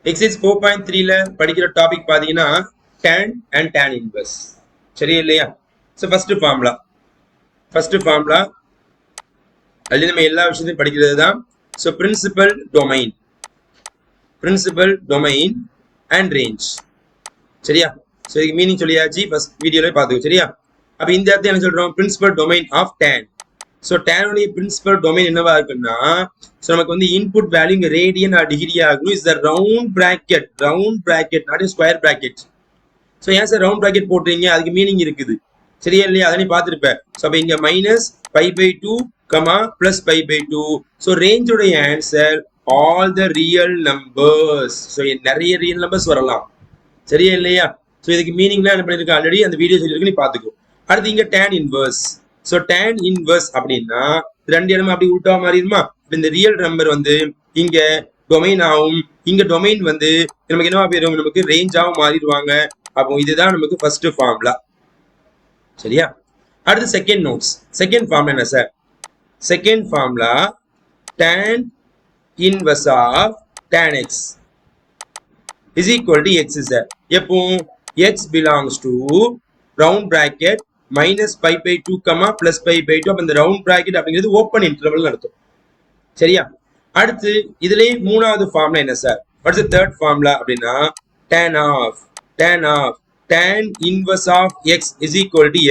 Exercise 4.3ல படிக்கிற topic பாத்தீங்கன்னா tan and tan inverse. சரியா இல்லையா? ஸோ ஃபர்ஸ்ட் ஃபார்முலா அதுல நம்ம எல்லா விஷயத்தையும் படிக்கிறது தான். So principal domain and range. சரியா? ஸோ இதுக்கு மீனிங் சொல்லியாச்சு, ஃபர்ஸ்ட் வீடியோல பார்த்துக்கோ. சரியா? அப்ப இந்த இடத்துல என்ன சொல்றோம்? Principal domain of tan. So டேனுடைய பிரின்சிபல் டொமைன் என்னவா இருக்குன்னா, ஸோ நமக்கு வந்து இன்புட் வேல்யூ இங்க ரேடியன் ஆர் டிகிரி ஆகணும். Is the round bracket not square bracket. So ஏன் சார் ரவுண்ட் பிராக்கெட் போட்டுறீங்க? அதுக்கு மீனிங் இருக்குது. சரியா இல்லையா? அதை நீ பார்த்துருப்பேன். ஸோ அப்போ இங்க -π/2 +π/2. ஸோ ரேஞ்சோடைய answer all the real numbers. So நிறைய ரியல் நம்பர்ஸ் வரலாம். சரியா இல்லையா? ஸோ இதுக்கு மீனிங்லாம் என்ன பண்ணிருக்க ஆல்ரெடி அந்த வீடியோ சொல்லியிருக்கு, நீ பார்த்துக்கோ. அடுத்து இங்க tan inverse. So tan inverse அப்படின்னா ரெண்டு இடமா அப்படி உல்டா மாறிடுமா? இந்த ரியல் நம்பர் வந்து இங்க டொமைன் ஆகும், இங்க டொமைன் வந்து நமக்கு என்னவா போயிடும்? நமக்கு ரேஞ்சாவும் மாறிடுவாங்க. அப்போ இதுதான் நமக்கு ஃபர்ஸ்ட் ஃபார்முலா. சரியா? அடுத்து செகண்ட் ஃபார்முலா என்ன sir? Second formula tan inverse of tan x is equal to x sir. எப்போ x belongs to round bracket -π/2 +π/2. அப்ப இந்த ரவுண்ட் பிராக்கெட் அப்படிங்கிறது ஓப்பன் இன்டர்வல் அர்த்தம். சரியா? அடுத்து இதுலயே மூணாவது ஃபார்முலா என்ன sir? What's the third formula அப்படின்னா tan inverse of x is equal to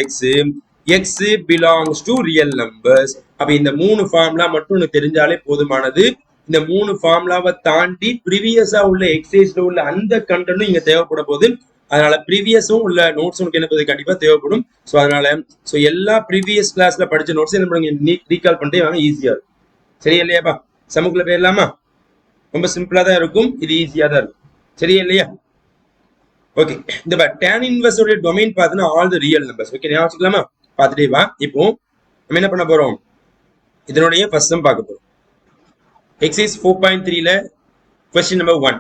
x belongs to real numbers. அப்ப இந்த மூணு ஃபார்முலா மட்டும் உங்களுக்கு தெரிஞ்சாலே போதுமானது. இந்த மூணு ஃபார்முலாவை தாண்டி ப்ரீவியஸா உள்ள எக்ஸசைஸ்ல உள்ள அந்த கண்டென்ட்டும் இங்க தேவைப்பட போகுது. அதனால ப்ரீவியஸும் உள்ள நோட்ஸ் உங்களுக்கு என்ன கண்டிப்பா தேவைப்படும். ஸோ அதனால எல்லா ப்ரீவியஸ் கிளாஸ்ல படிச்ச நோட்ஸ் என்ன பண்ணுங்க, ரீகால் பண்ணிட்டே வாங்க, ஈஸியா இருக்கும். சரியா இல்லையாப்பா? சமுக்குள்ள போயிடலாமா? ரொம்ப சிம்பிளா தான் இருக்கும், இது ஈஸியா தான் இருக்கும். சரியா இல்லையா? ஓகே, இந்த tan இன்வர்ஸ் உடைய டொமைன் பார்த்தீங்கன்னா all the real numbers. Okay, ஞாபகம் வச்சுக்கலாமா? பார்த்துட்டே வா. இப்போ நம்ம என்ன பண்ண போறோம்? இதனுடைய ஃபர்ஸ்ட் சம் பார்க்க போறோம். எக்ஸைஸ் 4.3ல question number 1,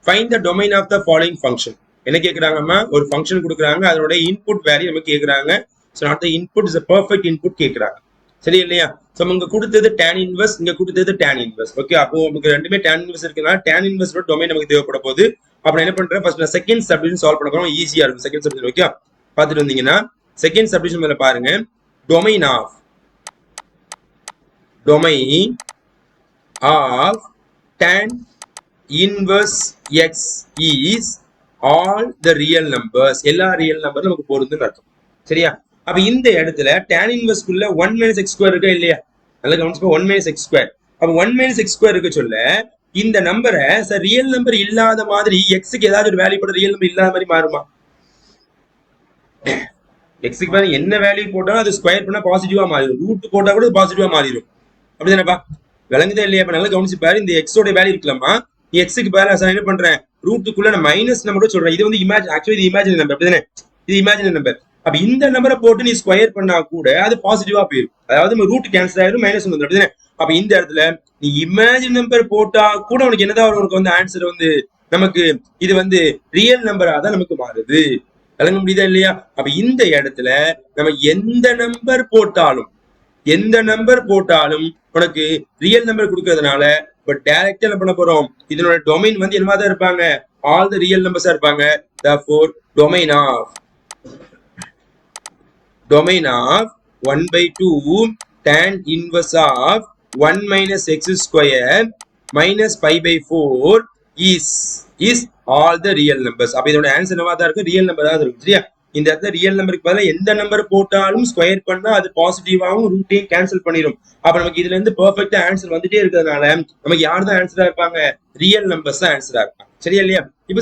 find the domain of the following function. என்ன கேக்குறாங்கம்மா? ஒரு ஃபங்க்ஷன் கொடுக்குறாங்க, அதோட இன்புட் வேல்யூ நமக்கு கேக்குறாங்க. So not the input is a perfect input கேக்குறாங்க. சரி இல்லையா? ஸோ இங்க கொடுத்தது tan இன்வர்ஸ், இங்க கொடுத்தது tan இன்வர்ஸ். ஓகே, அப்போ நமக்கு ரெண்டுமே tan இன்வர்ஸ் இருக்குன்னா tan இன்வர்ஸோட டொமைன் நமக்கு தேவைப்பட போகுது. அப்ப நான் என்ன பண்றேன்? ஃபர்ஸ்ட் நான் செகண்ட் சப்டிவிஷன் சால்வ் பண்ண போறோம், ஈஸியா இருக்கும் செகண்ட் சப்டிவிஷன். ஓகே, பார்த்துட்டு வந்தீங்கன்னா செகண்ட் சப்டிவிஷன் மேல பாருங்க. Domain of tan inverse x is all the real numbers. எல்லா ரியல் நம்பர் நமக்கு பொருந்துன்னு அர்த்தம். சரியா? அப்ப இந்த இடத்துல tan inverse குள்ள 1 - x² இருக்கா இல்லையா? நல்லா கவனிச்சுக்கோ, 1 - x². அப்ப 1 - x² இருக்க சொல்ல இந்த நம்பரை ரியல் நம்பர் இல்லாத மாதிரி எக்ஸுக்கு ஏதாவது ஒரு வேல்யூ போட ரியல் நம்பர் இல்லாத மாதிரி மாறுமா? எக்ஸுக்கு பாருங்க, என்ன வேல்யூ போட்டாலும் அது ஸ்கொயர் பண்ணா பாசிட்டிவா மாறிடும், ரூட் போட்டா கூட பாசிட்டிவா மாறிடும். அப்படிதானப்பா? விளங்குதா இல்லையா? நல்லா கவனிச்சு பாரு. இந்த எக்ஸோட வேல்யூ இருக்கலாமா, எக்ஸுக்கு பேர என்ன பண்றேன்? ரூட்டுக்குள்ள நான் மைனஸ் நம்பர் சொல்றேன். இது வந்து ஆக்சுவலி இது இமேஜினரி நம்பர். அப்படிதானே? இது இமேஜினரி நம்பர். அப்ப இந்த நம்பரை போட்டு நீ ஸ்கொயர் பண்ணா கூட அது பாசிட்டிவா போயிடும். அதாவது நம்ம ரூட் கேன்சல் ஆயிடும், மைனஸ் வந்துடும். அப்படிதானே? அப்ப இந்த இடத்துல நீ இமேஜின் நம்பர் போட்டா கூட உனக்கு என்னதான் வரும்? உனக்கு வந்து ஆன்சர் வந்து நமக்கு இது வந்து ரியல் நம்பரா தான் நமக்கு மாறுது. விளங்க முடியுதா இல்லையா? அப்ப இந்த இடத்துல நம்ம எந்த நம்பர் போட்டாலும் உனக்கு ரியல் நம்பர் கொடுக்கறதுனால இப்ப டைரக்டா என்ன பண்ண போறோம்? இதனோட டொமைன் வந்து என்னவா தான் இருப்பாங்க? ஆல் தி ரியல் நம்பர்ஸா இருப்பாங்க. therefore domain of 1/2 tan inverse of 1 - x² -π/4 is all the real numbers. அப்ப இதோட ஆன்சர் என்னவா தான் இருக்கும்? ரியல் நம்பரா தான் இருக்கும். சரியா? இந்த இடத்துல ரியல் நம்பருக்கு பதிலா எந்த நம்பர் போட்டாலும் ஸ்கொயர் பண்ணா அது பாசிட்டிவாவும் ரூட்டையும் கேன்சல் பண்ணிடும். அப்ப நமக்கு இதுல இருந்து பெர்ஃபெக்ட்டா ஆன்சர் வந்துட்டே இருக்கிறதுனால நமக்கு யார் தான் ஆன்சரா இருப்பாங்க? ரியல் நம்பர்ஸ் தான் ஆன்சரா இருப்பாங்க. சரியா இல்லையா? இப்போ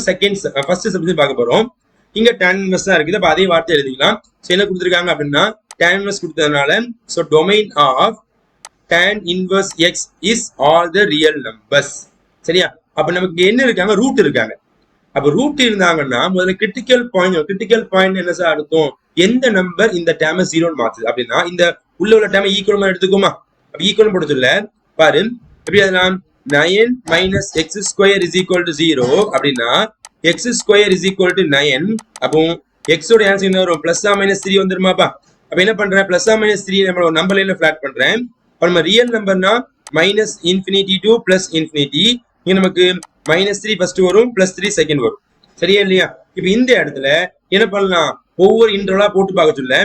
ஃபர்ஸ்ட் சப்ஜெக்ட் பார்க்க போறோம். இங்க tan இன்வர்ஸ் தான் இருக்குது. அப்ப அதே வார்த்தை எழுதிக்கலாம். சோ என்ன கொடுத்திருக்காங்க அப்படின்னா tan இன்வர்ஸ் கொடுத்ததுனால so domain of tan inverse x is all the real numbers. சரியா? அப்ப நமக்கு என்ன இருக்காங்க? ரூட் இருக்காங்க. அப்ப ரூட் இருந்தாங்கன்னா முதல்ல கிரிட்டிக்கல் பாயிண்ட் என்ன சார் அர்த்தம்? எந்த நம்பர் இந்த டேம 0 மாத்துது அப்படின்னா இந்த உள்ள டேம ஈக்குவல் எடுத்துக்கோமா. அப்ப ஈக்குவல் போட சொல்ல பாரு, எப்படி அதெல்லாம் 9 - x² = 0 அப்படின்னா x² = 9. அப்போ x ஓட ஆன்சர் என்ன வரும்? +- -3 வந்துருமாப்பா? அப்ப என்ன பண்றேன்? +- -3 நம்ம ஒரு நம்பர் லைன்ல ஃபிளாட் பண்றேன். அப்ப நம்ம ரியல் நம்பர்னா -∞ to +∞. இங்க நமக்கு -3 ஃபர்ஸ்ட் வரும், +3 செகண்ட் வரும். சரியா இல்லையா? இப்ப இந்த இடத்துல என்ன பண்ணலாம்? ஒவ்வொரு இன்டர்வலா போட்டு பார்க்க சொல்ல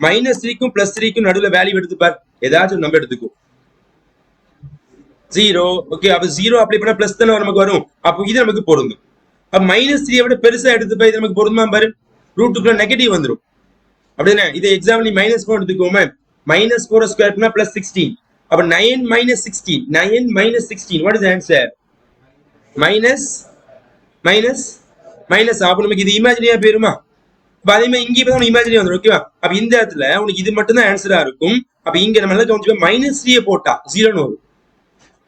-3க்கும் +3க்கும் நடுவுல வேல்யூ எடுத்து பார். ஏதாச்சும் நம்பர் எடுத்துக்கோ. 0. ஓகே, அப்ப 0 அப்ளை பண்ணா பிளஸ் தானே நமக்கு வரும். அப்போ இது நமக்கு பொருந்தும். அப்ப -3 விட பெருசா எடுத்து போய் இது நமக்கு பொருந்துமா பாரு. ரூட்டுக்குள்ள நெகட்டிவ் வந்துரும். அப்படிதானே? இது எக்ஸாம்பிள் நீ -4 எடுத்துக்கோமே. -4 ஸ்கொயர் பண்ணா +16. அப்ப 9 - 16. 9 - 16. What is the answer? Minus அப்ப நமக்கு இது இமேஜினியா போயிருமா? அப்ப அதே மாதிரி இங்கே பார்த்தா இமேஜினியா வந்துடும். ஓகேவா? அப்ப இந்த இடத்துல உனக்கு இது மட்டும் தான் ஆன்சரா இருக்கும். அப்ப இங்க நம்ம எல்லாம் கவனிச்சுக்கோ, -3 போட்டா 0 வரும்,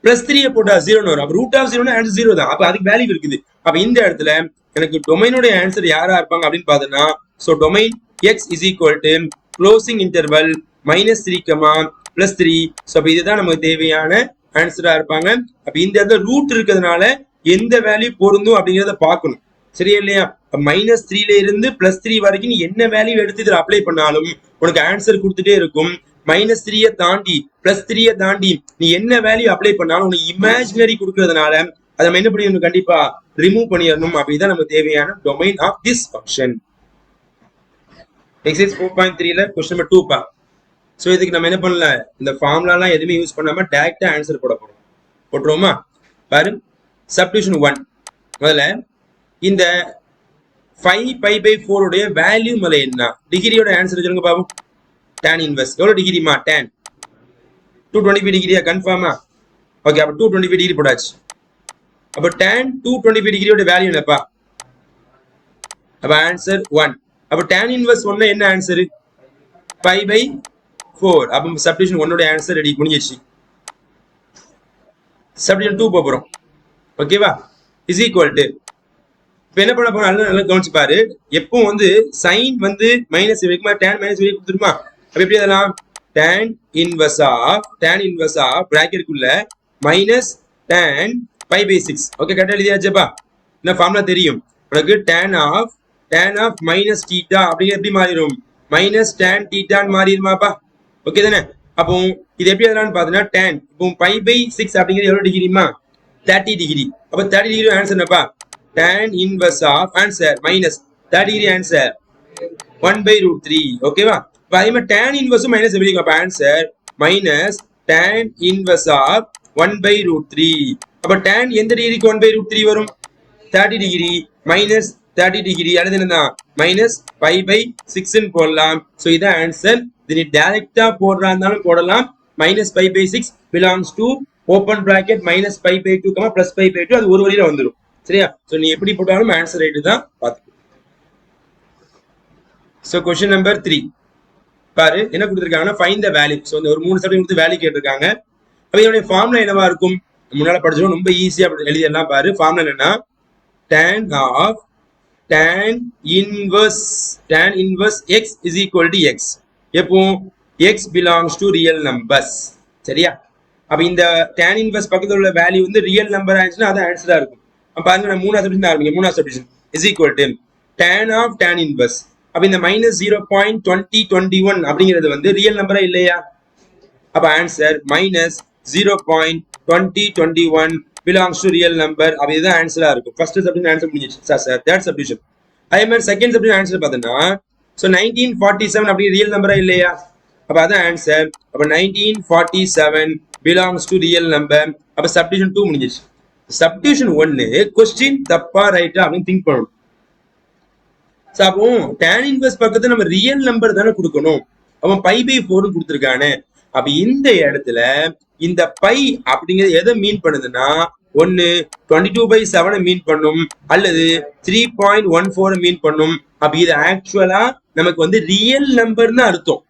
+3 போட்டா 0 வரும். அப்ப √0 ஆன்சர் 0 தான். அப்ப அதுக்கு வேல்யூ இருக்குது. அப்ப இந்த இடத்துல எனக்கு டொமைனோட ஆன்சர் யாரா இருப்பாங்க அப்படின்னு பார்த்தோம்னா, so domain x is equal to closing interval -3, +3. So அப்ப இதுதான் நமக்கு தேவையான ஆன்சரா இருப்பாங்க. அப்ப இந்த இடத்துல ரூட் இருக்கிறதுனால எந்த வேல்யூ பொருந்தும் அப்படிங்கறத பார்க்கணும். சரியா இல்லையா? -3ல இருந்து +3 வரைக்கும் நீ என்ன வேல்யூ எடுத்து இதில் அப்ளை பண்ணாலும் உனக்கு ஆன்சர் கொடுத்துட்டே இருக்கும். -3 தாண்டி +3 தாண்டி நீ என்ன வேல்யூ அப்ளை பண்ணாலும் உனக்கு இமேஜினரி கொடுக்கறதுனால அதை நம்ம என்ன பண்ணிடணும்? கண்டிப்பா ரிமூவ் பண்ணிடணும். அப்படிதான் நமக்கு தேவையான domain of this function. Exercise 4.3ல क्वेश्चन நம்பர் 2 பா. சோ இதுக்கு நம்ம என்ன பண்ணல, இந்த ஃபார்முலாலாம் எதுவுமே யூஸ் பண்ணாம டைரக்டா ஆன்சர் போட போறோம். போட்டுருவோமா? பாரு, சப்டிவிஷன் 1. முதல்ல இந்த 5π/4 உடைய வேல்யூ முதல்ல என்ன? டிகிரியோட ஆன்சர் சொல்லுங்க பாப்போம். tan இன்வெர்ஸ் எவ்வளவு டிகிரிமா? tan 225 டிகிரியா? கன்ஃபார்மா? ஓகே, அப்ப 225 டிகிரி போடாச்சு. அப்ப tan 225 டிகிரியோட வேல்யூ என்னப்பா? அப்ப ஆன்சர் 1. அப்ப tan இன்வெர்ஸ் 1 என்ன ஆன்சர்? π/4. அப்ப சப்டிவிஷன் 1 உடைய ஆன்சர் ரெடி முடிஞ்சிருச்சு. சப்டிவிஷன் 2 போறோம். ஓகேவா? இஸ் ஈக்குவல் டு இப்ப என்ன பண்ண போறோம்? நல்லா கவனிச்சு பாரு. எப்பவும் வந்து சைன் வந்து மைனஸ் வைக்குமா, tan மைனஸ் வெளியே கொடுத்துருமா? அப்ப எப்படி அதெல்லாம்? tan இன்வெர்ஸ் ஆஃப் பிராக்கெட்டுக்குள்ள மைனஸ் tan π/6. ஓகே, கரெக்டா எழுதியாச்சப்பா? என்ன ஃபார்முலா தெரியும் உனக்கு? tan ஆஃப் மைனஸ் தீட்டா அப்படிங்கிற எப்படி மாறிடும்? Minus tan தீட்டான்னு மாறிடுமாப்பா? ஓகே தானே? அப்போ இது எப்படி எதெல்லாம் பாத்தீங்கன்னா tan இப்போ π/6 அப்படிங்கிறது எவ்வளவு டிகிரிமா? 30 டிகிரி. அப்ப 30 டிகிரி ஆன்சர் என்னப்பா? tan inverse of answer minus 30 degree answer 1/√3. ஓகேவா? அப்ப அதே மாதிரி tan இன்வெர்ஸும் மைனஸ் எப்படி இருக்கும்? அப்ப answer minus tan inverse of 1/√3. அப்ப tan எந்த டிகிரிக்கு 1/√3 வரும்? 30 டிகிரி மைனஸ் 30 டிகிரி அல்லது என்னன்னா மைனஸ் π/6 போடலாம். சோ இதான் ஆன்சர். இது நீ டைரக்டா போடுறா இருந்தாலும் போடலாம். Minus π/6 belongs to open bracket minus π/2, plus π/2. அது ஒரு வழியில வந்துடும். சரியா? சோ நீ எப்படி போட்டாலும் ஆன்சர் ரைட் தான் பாத்துக்கோ. சோ क्वेश्चन நம்பர் 3 பாரு, என்ன கொடுத்திருக்காங்கன்னா find the value. சோ இந்த ஒரு 3 சப்ஜெக்ட் கொடுத்து வேல்யூ கேட்டிருக்காங்க. அப்ப இதோட ஃபார்முலா என்னவா இருக்கும்? முன்னால படிச்சோம், ரொம்ப ஈஸியா எழுதிடலாம். பாரு, ஃபார்முலா என்னன்னா tan inverse x is equal to x. எப்போ x belongs to real numbers. சரியா? அப்ப இந்த tan inverse பக்கத்துல உள்ள வேல்யூ வந்து ரியல் நம்பர் ஆயிடுச்சுன்னா அது ஆன்சரா இருக்கும். அப்ப பாருங்க, நான் மூணாவது சப்டிஷன் ஆரம்பிங்க. மூணாவது submission is equal to tan inverse. அப்ப இந்த -0.2021 அப்படிங்கிறது வந்து ரியல் நம்பரா இல்லையா? அப்ப answer -0.2021 belongs to real number. அப்ப இதுதான் ஆன்சரா இருக்கும். ஃபர்ஸ்ட் சப்டிஷன் ஆன்சர் முடிஞ்சிச்சு சார். தேர்ட் சப்டிஷன் அதே மாதிரி செகண்ட் சப்டிஷன் ஆன்சர் பார்த்தோம்னா சோ 1947 அப்படி ரியல் நம்பரா இல்லையா? அப்ப அதான் ஆன்சர். அப்ப 1947 belongs to real number. அப்ப சப்டிஷன் 2 முடிஞ்சிச்சு. சப்டிஷன் 1 क्वेश्चन தப்பா ரைட்டா அப்படின்னு திங்க் பண்ணணும். சோ அப்போ tan இன்வெர்ஸ் பக்கத்துல நம்ம ரியல் நம்பர் தானே கொடுக்கணும். அவன் π/4 கொடுத்திருக்கானே. அப்ப இந்த இடத்துல இந்த பை அப்படிங்கிறது எதை மீன் பண்ணுதுன்னா, ஒன்னு 22/7 மீன் பண்ணும் அல்லது 3.14 மீன் பண்ணும். அப்ப இது ஆக்சுவலா நமக்கு வந்து ரியல் நம்பர்னு அர்த்தம்.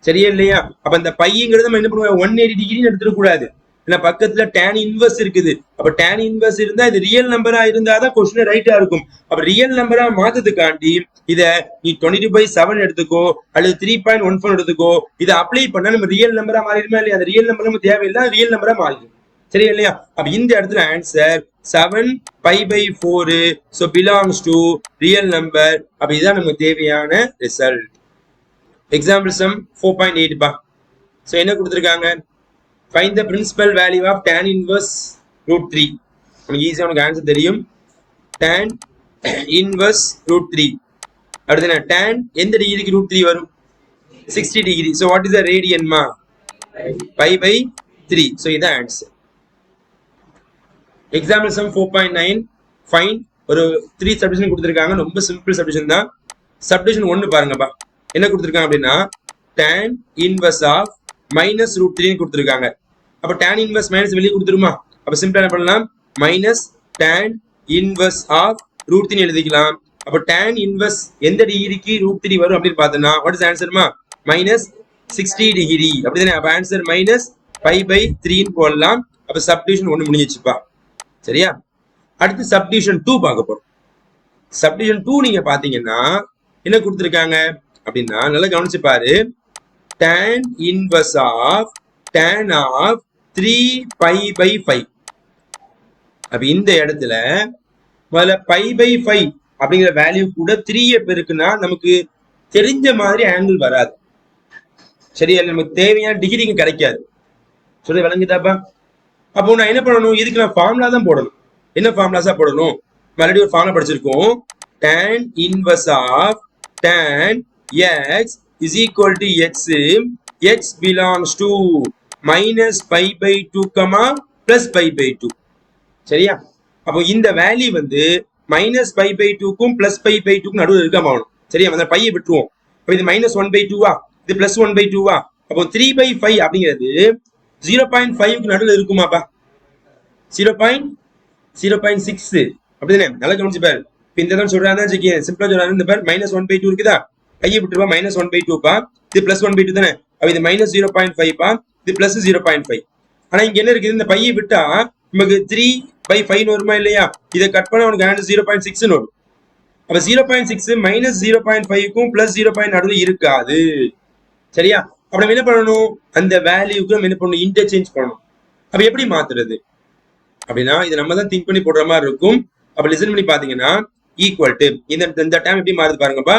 சரியா இல்லையா? அப்ப இந்த பையங்கிறது நம்ம என்ன பண்ணுவோம்? 180 டிகிரின்னு எடுத்துட கூடாது. ஏன்னா பக்கத்துல tan இன்வெர்ஸ் இருக்குது. அப்ப tan இன்வெர்ஸ் இருந்தா இது ரியல் நம்பரா இருந்தாதான் क्वेश्चन ரைட்டா இருக்கும். அப்ப ரியல் நம்பரா மாத்ததுக்காண்டி இத நீ 22/7 எடுத்துக்கோ அல்லது 3.14 எடுத்துக்கோ. இத அப்ளை பண்ணா நம்ம ரியல் நம்பரா மாறிடுமா இல்லையா? அந்த ரியல் நம்பர் நமக்கு தேவையில்லை, ரியல் நம்பரா மாறிடும். சரியா இல்லையா? அப்ப இந்த இடத்துல answer 7π/4 so belongs to real number. அப்ப இதுதான் நமக்கு தேவையான ரிசல்ட். எக்ஸாம்பிள் சம் 4.8 பா. சோ என்ன கொடுத்திருக்காங்க? Find the principal value of tan inverse √3. நமக்கு ஈஸியாக உனக்கு ஆன்சர் தெரியும். tan inverse √3. அடுத்து tan எந்த டிகிரிக்கு √3 வரும்? 60 degree. So what is the ரேடியன்மா? π/3. ஸோ இதான் ஆன்சர். Example sum 4.9 fine. ஒரு 3 சப்டிஷன் கொடுத்துருக்காங்க. ரொம்ப சிம்பிள் சப்டிஷன் தான். சப்டிஷன் 1 பாருங்கப்பா. என்ன கொடுத்துருக்காங்க அப்படின்னா tan இன்வர்ஸ் ஆஃப் -√3 கொடுத்துருக்காங்க. அப்போ tan இன்வர்ஸ் மைனஸ் வெளியே கொடுத்துருமா? அப்போ சிம்பிளா என்ன பண்ணலாம்? மைனஸ் tan இன்வர்ஸ் ஆஃப் √3 எழுதிக்கலாம். அப்போ tan இன்வர்ஸ் எந்த டிகிரிக்கு √3 வரும் அப்படின்னு பார்த்தோம்னா வாட் இஸ் ஆன்சர்மா? -60 டிகிரி. அப்படிதானே? அப்போ ஆன்சர் -π/3 போடலாம். அப்போ சப்டிஷன் 1 முடிஞ்சிச்சுப்பா. சரியா? அடுத்து சப்டிஷன் 2 பார்க்க போறோம். சப்டிஷன் 2 நீங்க பாத்தீங்கன்னா என்ன கொடுத்துருக்காங்க அப்படின்னா நல்லா கவனிச்சு பாரு. tan inverse of tan of 3π/5. அப்ப இந்த இடத்துல முதல்ல π/5 அப்படிங்கிற வேல்யூ கூட 3 பெருக்குன்னா நமக்கு தெரிஞ்ச மாதிரி ஆங்கிள் வராது. சரியா? நமக்கு தேவையான டிகிரிக்கு கிடைக்காது. சொல்லி விளங்குதாப்பா? அப்போ நான் என்ன பண்ணணும்? இதுக்கு நான் ஃபார்முலா தான் போடணும். என்ன ஃபார்முலாஸா போடணும்? மறுபடியும் ஒரு ஃபார்முலா படிச்சிருக்கோம். tan inverse of tan x is equal to x belongs to -π/2, plus π/2. சரியா? அப்போ இந்த வேல்யூ வந்து -π/2க்கும் plus π/2க்கும் நடுவில் இருக்காம ஆகணும். சரியா? அந்த பையை விட்டுருவோம். அப்போ இது -1/2வா? இது +1/2வா? அப்போ 3/5 அப்படிங்கிறது 0.5க்கு நடுவில் இருக்குமாப்பா? 0.6 அப்படிதானே? நல்லா கவனிச்சு பாரு. இந்த தான் சொல்றாங்க. சிம்பிளா சொல்றாங்க. இந்த பேர் -1/2 இருக்குதா? கையை விட்டுருவா. -1/2பா. இது +1/2 தானே? அப்ப இது -0.5பா. இது +0.5. ஆனா இங்க என்ன இருக்குது? இந்த பையை விட்டா நமக்கு 3/5 வருமா இல்லையா? இதை கட் பண்ண உனக்கு ஆன்சர் 0.6 வரும். அப்ப 0.6 -0.5க்கும் +0 நடுவில் இருக்காது. சரியா? அப்ப நம்ம என்ன பண்ணணும்? அந்த வேல்யூக்கு நம்ம என்ன பண்ணணும்? இன்டர்சேஞ்ச் பண்ணணும். அப்ப எப்படி மாத்துறது அப்படின்னா இது நம்ம தான் திங்க் பண்ணி போடுற மாதிரி இருக்கும். அப்ப லிசன் பண்ணி பாத்தீங்கன்னா ஈக்குவல் டு இந்த டைம் எப்படி மாறுது பாருங்கப்பா.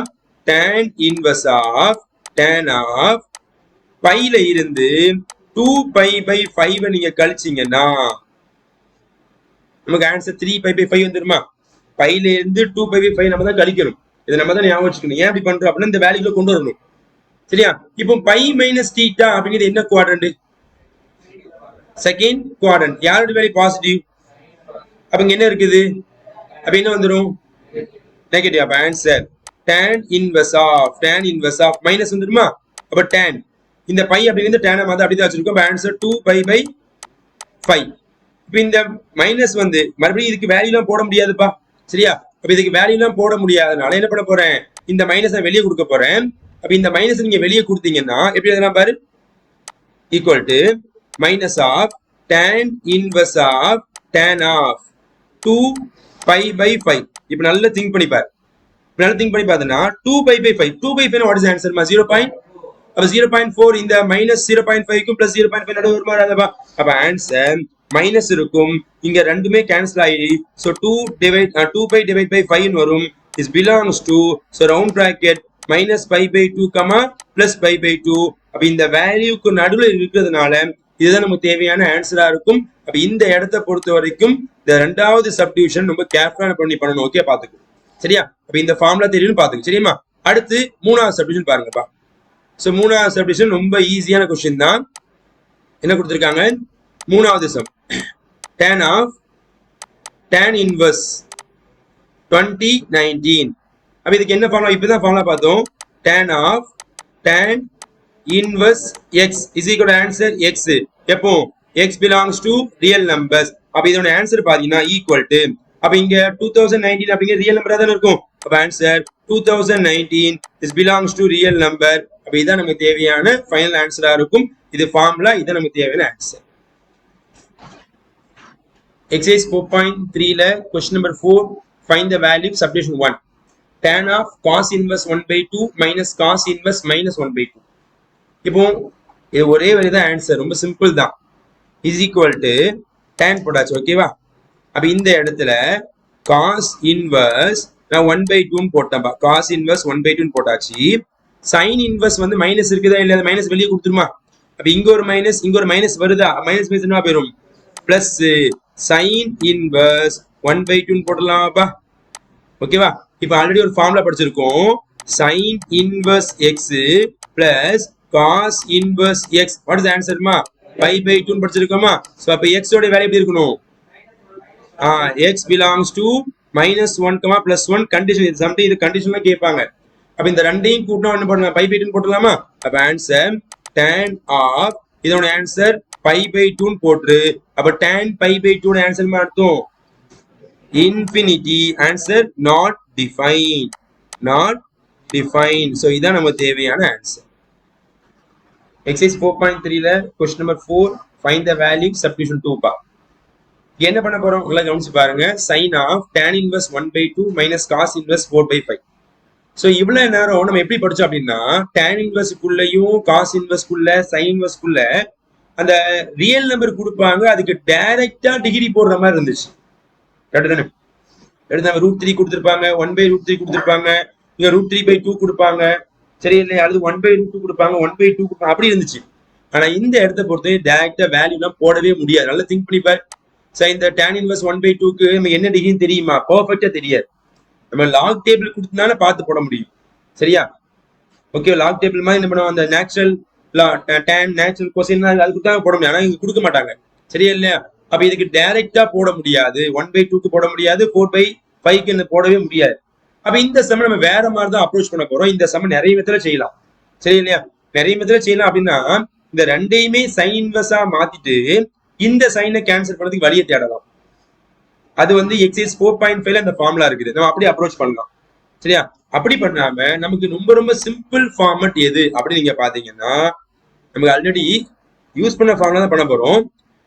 tan inverse of tan of பைல இருந்து 2π/5 நீங்க கழிச்சீங்கன்னா நமக்கு ஆன்சர் 3π/5 வந்துருமா? பைல இருந்து 2π/5 நம்ம தான் கழிக்கணும். இதை நம்ம தான் ஞாபகம் வச்சுக்கணும். ஏன் அப்படி பண்றோம் அப்படின்னா இந்த வேல்யூல கொண்டு வரணும். சரியா? இப்போ π - θ அப்படிங்கிறது என்ன குவாட்ரண்ட்? Second quadrant. யாரோட வேல்யூ பாசிட்டிவ்? அப்ப இங்க என்ன இருக்குது? அப்ப என்ன வந்துரும்? நெகட்டிவ். அப்ப answer tan inverse of minus வந்துருமா? அப்ப tan இந்த பை அப்படிங்கிறது tan மாதிரி அப்படிதான் வச்சிருக்கோம். அப்ப ஆன்சர் 2π/5. இப்ப இந்த மைனஸ் வந்து மறுபடியும் இதுக்கு வேல்யூ எல்லாம் போட முடியாதுப்பா. சரியா? அப்ப இதுக்கு வேல்யூ எல்லாம் போட முடியாதனால என்ன பண்ண போறேன்? இந்த மைனஸ் வெளியே கொடுக்க போறேன். அப்ப இந்த மைனஸ் நீங்க வெளியே கொடுத்தீங்கன்னா எப்படி எழுதலாம் பாரு. Equal to minus of tan inverse of tan of 2π/5. இப்ப நல்லா திங்க் பண்ணி பாரு. நல்லா திங்க் பண்ணி பார்த்தனா 2π/5. 2π/5 what is the answer? 0. அப்ப 0.4 இந்த -0.5க்கும் +0.5 நடுவுல வருமா வராதா? அப்ப ஆன்சர் மைனஸ் இருக்கும். இங்க ரெண்டுமே கேன்சல் ஆயிடு. சோ 2π/5 வரும். is belongs to so round bracket -π/2, +π/2. அப்ப இந்த வேல்யூக்கு நடுவுல இருக்கிறதுனால இதுதான் நமக்கு தேவையான ஆன்சரா இருக்கும். அப்ப இந்த இடத்தை பொறுத்த வரைக்கும் இந்த ரெண்டாவது சப்டிவிஷன் ரொம்ப கேர்ஃபுல்லா பண்ணணும். ஓகே, பாத்துக்கோ. சரியா? அப்ப இந்த ஃபார்முலா தெரியும் பாத்துக்கோ. சரியா? அடுத்து மூணாவது சப்டிவிஷன் பாருங்கப்பா. சோ மூணாவது சப்டிவிஷன் ரொம்ப ஈஸியான क्वेश्चन தான். என்ன கொடுத்திருக்காங்க? மூணாவது சம் tan இன்வர்ஸ் 2019. அப்ப இதுக்கு என்ன ஃபார்முலா? இப்பதான் ஃபார்முலா பார்த்தோம். tan inverse x is equal to answer x. எப்போ x belongs to real numbers. அப்ப இதோட ஆன்சர் பாத்தீங்கன்னா ஈக்குவல் டு அப்ப இங்க 2019 அப்படிங்கிற ரியல் நம்பரா தான இருக்கும். அப்ப answer 2019 is belongs to real number. அப்ப இதான் நமக்கு தேவையான ஃபைனல் ஆன்சரா இருக்கும். இது ஃபார்முலா, இதான் நமக்கு தேவையான ஆன்சர். எக்ஸர்சைஸ் 4.3 ல question number 4 find the value subdivision 1. tan of cos inverse 1/2 minus cos inverse minus 1/2. இப்போ இது ஒரே வரி தான் ஆன்சர். ரொம்ப சிம்பிள் தான். இஸ் ஈக்குவல் டு tan போட்டாச்சு. ஓகேவா? அப்ப இந்த இடத்துல cos இன்வர்ஸ் நான் 1/2 போட்டேன்பா. cos இன்வர்ஸ் 1/2 போட்டாச்சு. sin இன்வர்ஸ் வந்து மைனஸ் இருக்குதா இல்ல? அந்த மைனஸ் வெளியே கொடுத்துருமா? அப்ப இங்க ஒரு மைனஸ் வருதா? மைனஸ் என்னவா போயிடும்? பிளஸ். sin inverse 1/2 போடலாமாப்பா ஓகேவா இப்போ ஆல்ரெடி ஒரு ஃபார்முலா படிச்சிருக்கோம் sin inverse x plus cos inverse x what is the answer மா pi/2 படிச்சிருக்கோமா சோ அப்ப x ஓட வேல்யூ எப்படி இருக்கணும் x belongs to -1, +1 கண்டிஷன் இது சம்டைம் இது கண்டிஷன்ல கேட்பாங்க அப்ப இந்த ரெண்டையும் கூட்டினா என்ன பண்ணுங்க pi/2 போடலாமா அப்ப ஆன்சர் tan of இதோட ஆன்சர் pi/2 போட்டு அப்ப tan pi/2 ஓட ஆன்சர் என்ன அர்த்தம் infinity answer not defined so இதான் நமக்கு தேவையான ஆன்சர் exercise 4.3 ல question number 4 find the value substitution 2 பா என்ன பண்ண போறோம் நல்லா கவனிச்சு பாருங்க sin of tan inverse 1/2 minus cos inverse 4/5 so இவ்வளவு நேரம் நம்ம எப்படி படிச்சோம் அப்படின்னா tan inverse குள்ளேயும் cos inverse குள்ள sin inverse குள்ள அந்த ரியல் நம்பர் கொடுப்பாங்க அதுக்கு டைரக்டா டிகிரி போடுற மாதிரி இருந்துச்சு கரெக்ட் தானே எடுத்தாங்க √3 கொடுத்திருப்பாங்க 1/√3 கொடுத்திருப்பாங்க இங்க √3/2 கொடுப்பாங்க சரி இல்லையா அல்லது 1/√2 கொடுப்பாங்க 1/2 கொடுப்பாங்க அப்படி இருந்துச்சு ஆனா இந்த இடத்த பொறுத்து டைரக்டா வேல்யூ எல்லாம் போடவே முடியாது நல்லா திங்க் பண்ணி பாரு சோ இந்த tan inverse 1/2க்கு நம்ம என்ன டிகிரி தெரியுமா பெர்ஃபெக்ட்டா தெரியாது நம்ம லாக் டேபிள் கொடுத்தனால பார்த்து போட முடியும் சரியா ஓகே லாக் டேபிள் மாதிரி என்ன பண்ணுவோம் அந்த நேச்சுரல் tan நேச்சுரல் கொசைன் அதுக்கு தான் போட முடியும் ஆனா இங்க கொடுக்க மாட்டாங்க சரியா இல்லையா அப்ப இதுக்கு டைரக்டா போட முடியாது 1/2க்கு போட முடியாது 4/5க்கு போடவே முடியாது அப்ப இந்த சம் நம்ம வேற மாதிரி தான் அப்ரோச் பண்ண போறோம் இந்த சம் நிறைய விதத்துல செய்யலாம் சரி இல்லையா நிறைய விதத்துல செய்யலாம் அப்படின்னா இந்த ரெண்டையுமே சைன் இன்வர்ஸா மாத்திட்டு இந்த சைனை கேன்சல் பண்ணதுக்கு வழியை தேடலாம் அது வந்து எக்ஸைஸ் 4.5ல அந்த ஃபார்முலா இருக்குது நம்ம அப்படியே அப்ரோச் பண்ணலாம் சரியா அப்படி பண்ணாம நமக்கு ரொம்ப ரொம்ப சிம்பிள் ஃபார்மட் எது அப்படி நீங்க பாத்தீங்கன்னா நமக்கு ஆல்ரெடி யூஸ் பண்ண ஃபார்முலா தான் பண்ண போறோம்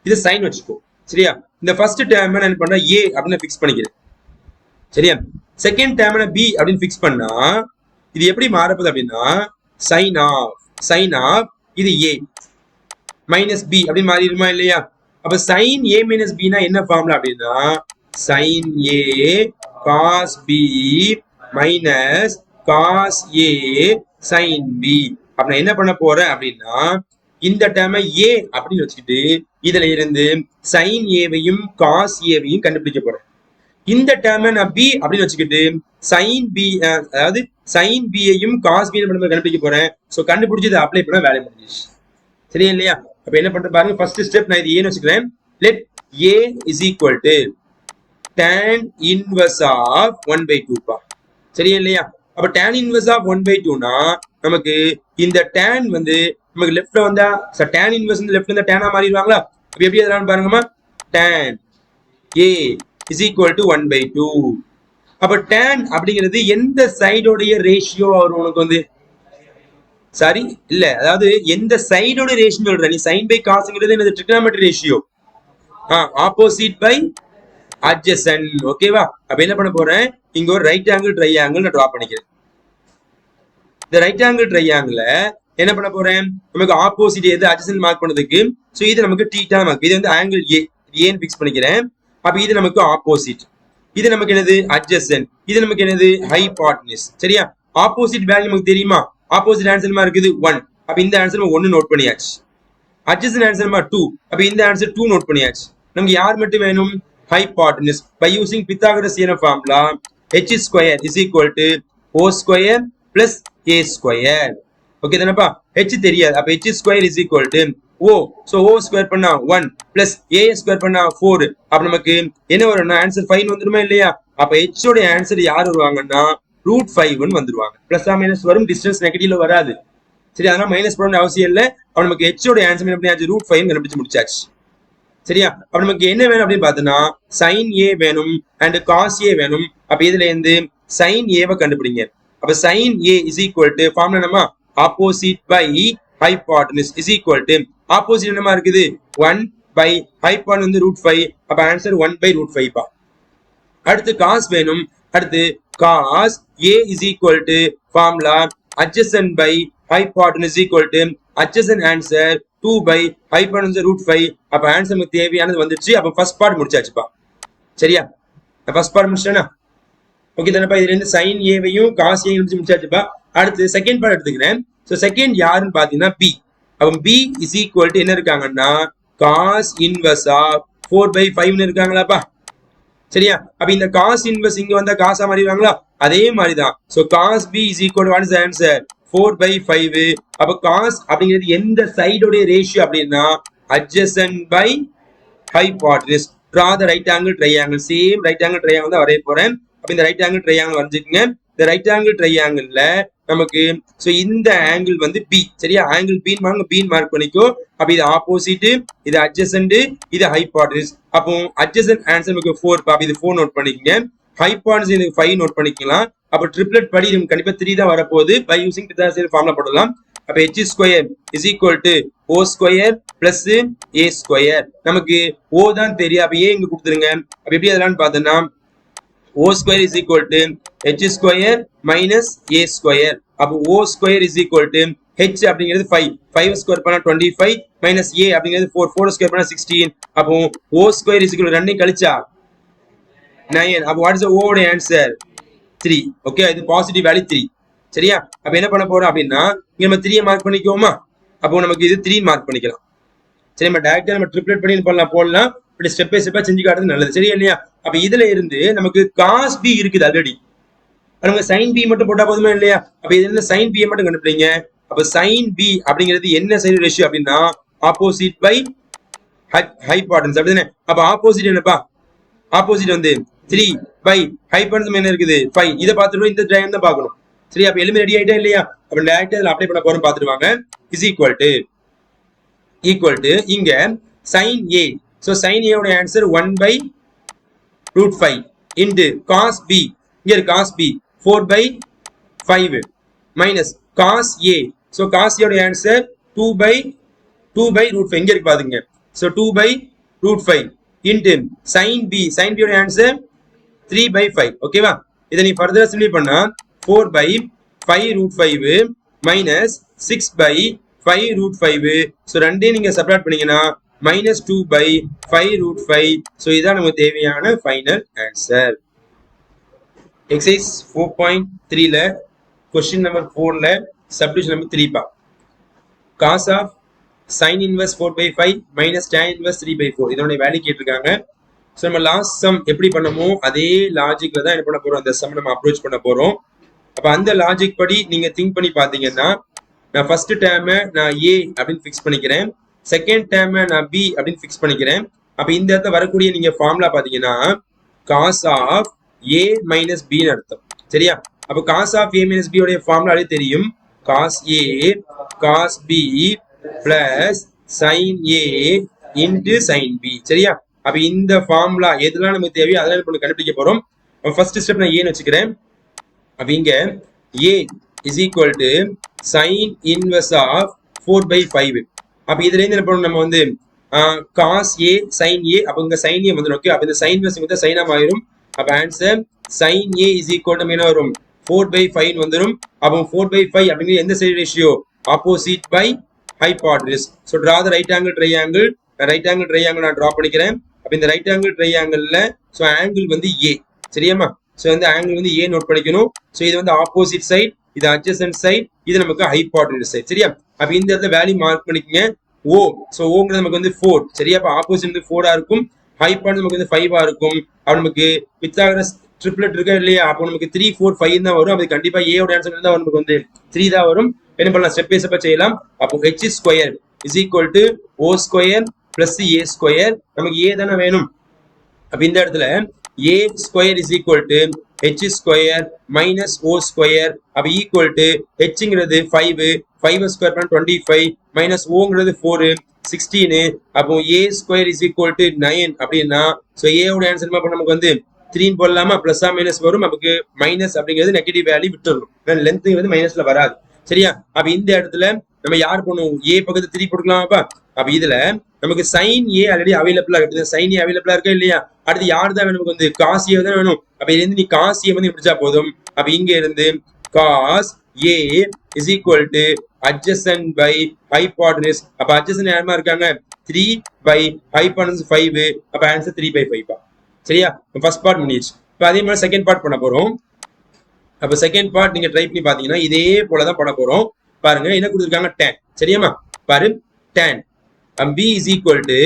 இது சைன் வச்சுக்கோ சரியா இந்த ஃபர்ஸ்ட் டேர்ம் நான் என்ன பண்றேன் a அப்படின்னு ஃபிக்ஸ் பண்ணிக்கிறேன் சரியா செகண்ட் டேர்ம் b அப்படின்னு ஃபிக்ஸ் பண்ணா இது எப்படி மாறப்போகுது அப்படின்னா sin ஆஃப் இது a மைனஸ் b அப்படின்னு மாறிடுமா இல்லையா அப்ப sin a minus b னா என்ன ஃபார்முலா அப்படின்னா sin a cos b minus cos a sin b அப்ப நான் என்ன பண்ண போறேன் அப்படின்னா இந்த டேர்மை a அப்படின்னு வச்சுக்கிட்டு இதுல இருந்து sin a-வையும் cos a-வையும் கண்டுபிடிக்க போறேன் இந்த டேர்மை நான் b அப்படின்னு வச்சுக்கிட்டு sin b அதாவது sin b-ஐயும் cos b கண்டுபிடிக்க போறேன் சோ கண்டுபிடிச்சு இதை அப்ளை பண்ண வேலை முடிஞ்சிச்சு சரியா இல்லையா அப்ப என்ன பண்ற பாருங்க ஃபர்ஸ்ட் ஸ்டெப் நான் இது ஏன்னு வச்சுக்கிறேன் let a is equal to tan inverse of 1/2 பா சரியா இல்லையா அப்ப tan inverse of 1/2 னா நமக்கு இந்த tan வந்து நமக்கு லெஃப்ட்ல வந்தா tan inverse வந்து லெஃப்ட்ல இருந்தா tan ஆ மாறிடுவாங்களா அப்ப எப்படி எழுதலாம்னு பாருங்கமா tan a is equal to 1/2 அப்ப tan அப்படிங்கிறது எந்த சைடோடைய ரேஷியோ வரும் உனக்கு வந்து சாரி இல்ல அதாவது எந்த சைடோட ரேஷியோ சொல்ற நீ sin by cosங்கிறது என்னது trigonometry ratio opposite by adjacent ஓகேவா அப்ப என்ன பண்ண போறேன் இங்க ஒரு ரைட் ஆங்கிள் ட்ரையாங்கிள் நான் டிரா பண்ணிக்கிறேன் இந்த ரைட் ஆங்கிள் ட்ரையாங்கிள் என்ன பண்ண போறேன் நமக்கு ஆப்போசிட் எது adjacent மார்க் பண்ணதுக்கு சோ இது நமக்கு θ மார்க் இது வந்து ஆங்கிள் a ஏன்னு ஃபிக்ஸ் பண்ணிக்கிறேன் அப்ப இது நமக்கு ஆப்போசிட் இது நமக்கு என்னது adjacent இது நமக்கு என்னது ஹைபோட்டனிஸ் சரியா ஆப்போசிட் வேல்யூ நமக்கு தெரியுமா ஆப்போசிட் ஆன்சர் மா இருக்குது 1 அப்ப இந்த ஆன்சர் 1 நோட் பண்ணியாச்சு adjacent ஆன்சர் மா 2 அப்ப இந்த ஆன்சர் 2 நோட் பண்ணியாச்சு நமக்கு யார் மட்டும் வேணும் hypotenuse by using Pythagoras theorem formula h square is equal to o square plus a square okay தானப்பா h தெரியாது அப்ப h square is equal to o so o square பண்ணா 1 plus a square பண்ணா 4 அப்ப நமக்கு என்ன வரும்னா ஆன்சர் 5 வந்துருமா இல்லையா அப்ப h ஓட ஆன்சர் யார் வருவாங்கன்னா √5 ன்னு வந்துருவாங்க பிளஸ் ஆ மைனஸ் வரும் டிஸ்டன்ஸ் நெகட்டிவ்ல வராது சரி அதனால மைனஸ் போடணும் அவசியம் இல்ல அப்ப நமக்கு h ஓட ஆன்சர் என்ன பண்ணியாச்சு √5 ன்னு கண்டுபிடிச்சு முடிச்சாச்சு சரியா அப்ப நமக்கு என்ன வேணும் அப்படின்னு பார்த்தோம்னா sin a வேணும் and cos a வேணும் அப்ப இதுல இருந்து sin a வை கண்டுபிடிங்க அப்ப sin a is equal to formula என்னமா opposite by hypotenuse is equal to opposite என்னமா இருக்குது 1 by hypotenuse வந்து √5 அப்ப ஆன்சர் 1/√5 பா அடுத்து cos வேணும் அடுத்து cos a is equal to formula adjacent by hypotenuse is equal to adjacent answer 2 by hypotenuse √5 அப்ப ஆன்சர் நமக்கு தேவையானது வந்துச்சு அப்ப ஃபர்ஸ்ட் பார்ட் முடிச்சாச்சுப்பா சரியா ஃபர்ஸ்ட் பார்ட் முடிச்சேனா ஓகே தானப்பா இதுல இருந்து sin a வையும் cos a வையும் முடிச்சாச்சுப்பா அடுத்து செகண்ட் பார்ட் எடுத்துக்கிறேன் சோ செகண்ட் யாருன்னு பாத்தீங்கன்னா b அப்ப b is equal to என்ன இருக்காங்கன்னா cos inverse of 4/5 இருக்காங்களாப்பா. சரியா? அப்ப இந்த cos inverse இங்க வந்தா காசா மாறிடுவாங்களா? அதே மாதிரிதான். so cos b is equal to what is the answer? 4/5. அப்ப cos அப்படிங்கிறது எந்த சைடோட ரேஷியோ அப்படின்னா adjacent by hypotenuse. draw the right angle triangle. same right angle triangle தான் வரைய போறேன். அப்ப இந்த right angle triangle வரைஞ்சுக்கங்க. இந்த right angle triangleல நமக்கு சோ இந்த ஆங்கிள் வந்து b. சரியா? ஆங்கிள் b ன்னு b மார்க் பண்ணிக்கோ. அப்ப இது ஆப்போசிட், இது adjacent, இது hypotenuse. அப்போ adjacent ஆன்சர் நமக்கு 4. அப்ப இது 4 நோட் பண்ணிக்கங்க. hypotenuse இதுக்கு 5 நோட் பண்ணிக்கலாம். அப்ப ட்ரிப்ளெட் படி நமக்கு கண்டிப்பா 3 தான் வர போகுது. by using Pythagorean formula போடலாம். அப்ப h square is equal to o square plus a square. நமக்கு o தான் தெரியும். அப்ப a இங்க கொடுத்துருங்க. அப்ப எப்படி அதெல்லாம் பார்த்தோம்னா o square is equal to h square minus a square. அப்ப o square is equal to h அப்படிங்கிறது 5. 5 ஸ்கொயர் பண்ணா 25 minus a அப்படிங்கிறது 4. 4 ஸ்கொயர் பண்ணா 16. அப்போ o square is equal to 2 கழிச்சா 9. அப்ப what is the o ஓட ஆன்சர்? 3. ஓகே, இது பாசிட்டிவ் வேல்யூ 3. சரியா? அப்ப என்ன பண்ண போறோம் அப்படின்னா இங்க நம்ம 3 மார்க் பண்ணிக்குவோமா? அப்போ நமக்கு இது 3 மார்க் பண்ணிக்கலாம். சரி, நம்ம டைரக்டா நம்ம ட்ரிப்ளெட் பண்ணி போடலாம். இப்படி ஸ்டெப் பை ஸ்டெப்பா செஞ்சு காட்டுறது நல்லது. சரியா இல்லையா? அப்ப இதுல இருந்து நமக்கு cos b இருக்குது ஆல்ரெடி. நமக்கு sin b மட்டும் போட்டா போதுமா இல்லையா? அப்ப இதுல இருந்து sin b மட்டும் கண்டுபிடிங்க. அப்ப sin b அப்படிங்கிறது என்ன சைடு ரேஷியோ அப்படின்னா ஆப்போசிட் பை ஹைபோடென்ஸ். அப்படிதானே? அப்ப ஆப்போசிட் என்னப்பா? ஆப்போசிட் வந்து 3 பை ஹைபோடென்ஸ் என்ன இருக்குது 5. இதை பார்த்துட்டு இந்த ட்ரையாங்கிள் தான் பார்க்கணும். சரி, அப்ப எலுமே ரெடி ஆயிட்டா இல்லையா? அப்ப டைரக்டா இதுல அப்ளை பண்ண போறோம் பார்த்துடுவாங்க. இஸ் ஈக்குவல் டு இங்க sin a. So sin a ஓட ஆன்சர் 1/√5 into cos b. இங்க இருக்கு cos b 4/5 minus cos a. So cos a ஓட ஆன்சர் 2/√5. இங்க இருக்கு பாருங்க. So 2/√5 into sin b. sin b ஓட ஆன்சர் 3/5. ஓகேவா? இதை நீ ஃபர்தரா சிம்பிளை பண்ணா 4/5√5 minus 6/5√5. சோ ரெண்டையும் நீங்க சப்ட்ராக்ட் பண்ணீங்கன்னா minus 2/5√5. சோ இதான் நமக்கு தேவையான ஃபைனல் ஆன்சர். எக்ஸசைஸ் 4.3ல क्वेश्चन நம்பர் 4ல சப்டிவிஷன் நம்பர் 3 பா. cos of sin inverse 4/5 minus tan inverse 3/4 இதோட வேல்யூ கேட்டிருக்காங்க. சோ நம்ம லாஸ்ட் சம் எப்படி பண்ணமோ அதே லாஜிக்ல தான் என்ன பண்ண போறோம், அந்த சம் நம்ம அப்ரோச் பண்ண போறோம். அப்ப அந்த லாஜிக் படி நீங்க திங்க் பண்ணி பாத்தீங்கன்னா நான் ஃபர்ஸ்ட் டேர்மை நான் a அப்படின்னு ஃபிக்ஸ் பண்ணிக்கிறேன், செகண்ட் டேர்மை நான் b அப்படின்னு ஃபிக்ஸ் பண்ணிக்கிறேன். அப்ப இந்த இடத்துல வரக்கூடிய நீங்க ஃபார்முலா பாத்தீங்கன்னா cos of a minus b ன்னு அர்த்தம். சரியா? அப்ப cos of a minus b உடைய ஃபார்முலாவே தெரியும். cos a cos b plus sin a into sin b. சரியா? அப்ப இந்த ஃபார்முலா எதெல்லாம் நமக்கு தேவையோ அதெல்லாம் நம்ம கண்டுபிடிக்க போறோம். ஃபர்ஸ்ட் ஸ்டெப் நான் a ன்னு வச்சுக்கிறேன். அப்ப இங்க a is equal to sin inverse of 4/5. அப்ப இதுல இருந்து என்ன பண்ணணும், நம்ம வந்து cos a sin a. அப்ப இங்க sin a வந்துரும். ஓகே, அப்ப இந்த sin inverse வந்து sin ஆ மாறிடும். அப்ப answer sin a is equal to என்ன வரும் 4/5 வந்துரும். அப்ப 4/5 அப்படிங்கிறது எந்த side ratio? Opposite by hypotenuse. So draw the right angle triangle. Right angle triangle நான் டிரா பண்ணிக்கிறேன். அப்ப இந்த ரைட் ஆங்கிள் ட்ரையாங்கிள்ல சோ ஆங்கிள் வந்து a. சரியாமா? சோ இந்த ஆங்கிள் வந்து a நோட் பண்ணிக்கணும். சோ இது வந்து ஆப்போசிட் சைடு, இது அட்ஜசன்ட் சைடு, இது நமக்கு ஹைபோடென்யூஸ் சைடு. சரியா? அப்ப இந்த இடத்துல வேல்யூ மார்க் பண்ணிக்கங்க. o. சோ ஓங்கிறது நமக்கு வந்து 4. சரியா? அப்ப ஆப்போசிட் வந்து 4 ஆ இருக்கும், ஹைபோடென்யூஸ் நமக்கு வந்து 5 ஆ இருக்கும். அப்ப நமக்கு பித்தாகரஸ் ட்ரிப்ளெட் இருக்கா இல்லையா? அப்போ நமக்கு 3 4 5 தான் வரும். அது கண்டிப்பா a ஓட ஆன்சர் தான் நமக்கு வந்து 3 தான் வரும். என்ன பண்ணலாம், ஸ்டெப் பை ஸ்டெப்பா செய்யலாம். அப்போ h square is equal to o square plus a square. நமக்கு a தானே வேணும். அப்ப இந்த இடத்துல a square is equal to h square minus o square. அப்ப ஈக்குவல் டு hங்கிறது 5, 5 ஸ்கொயர் பண்ணா 25 மைனஸ் oங்கிறது 4 16. அப்போ a square is equal to 9 அப்படின்னா சோ a ஓட ஆன்சர் நமக்கு வந்து 3 போடலாமா, பிளஸ் ஆ மைனஸ் வரும். நமக்கு மைனஸ் அப்படிங்கிறது நெகட்டிவ் வேல்யூ விட்டுறணும், லென்த்ங்கிறது மைனஸ்ல வராது. சரியா? அப்ப இந்த இடத்துல நம்ம யார் பண்ணுவோம், a பக்கத்து 3 போட்டுக்கலாமாப்பா. அப்ப இதுல நமக்கு sin a ஆல்ரெடி அவைலபிளா இருக்கு. sin a அவைலபிளா இருக்கா இல்லையா? அடுத்து யார் தான் நமக்கு வந்து cos a தான் வேணும். அப்ப இதுல இருந்து நீ cos a வந்து பிடிச்சா போதும். அப்ப இங்க இருந்து cos a is equal to adjacent by hypotenuse. அப்ப adjacent யாருமா இருக்காங்க 3 by hypotenuse 5. அப்ப ஆன்சர் 3/5 பா. சரியா? ஃபர்ஸ்ட் பார்ட் முடிஞ்சிச்சு. இப்ப அதே மாதிரி செகண்ட் பார்ட் பண்ண போறோம். அப்ப செகண்ட் பார்ட் நீங்க ட்ரை பண்ணி பாத்தீங்கன்னா இதே போலதான் பண்ண போறோம். பாருங்க என்ன கொடுத்துருக்காங்க, tan. சரியாமா? பாரு tan b is equal to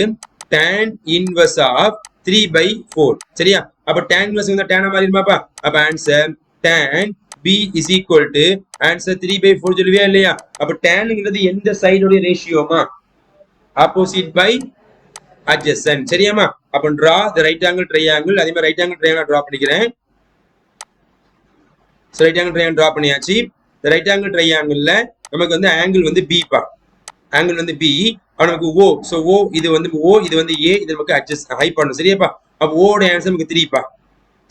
tan inverse of 3/4. சரியா? அப்ப tan inverse வந்து tan மாறிடுமாப்பா? அப்ப answer tan b is equal to answer 3/4 சொல்லுவியா இல்லையா? அப்ப tanங்கிறது எந்த சைடோட ரேஷியோமா? Opposite by adjacent. சரியாமா? அப்ப draw the right angle triangle. அதே மாதிரி right angle triangle draw பண்ணிக்கிறேன். So right angle triangle draw பண்ணியாச்சு. The right angle triangle ல நமக்கு வந்து angle வந்து b பா. angle வந்து b. நமக்கு O. So O இது வந்து O, இது வந்து A, இது நமக்கு adjust ஹைட் பண்ணணும். சரியாப்பா? அப்ப O ஓட ஆன்சர் நமக்கு 3 பா.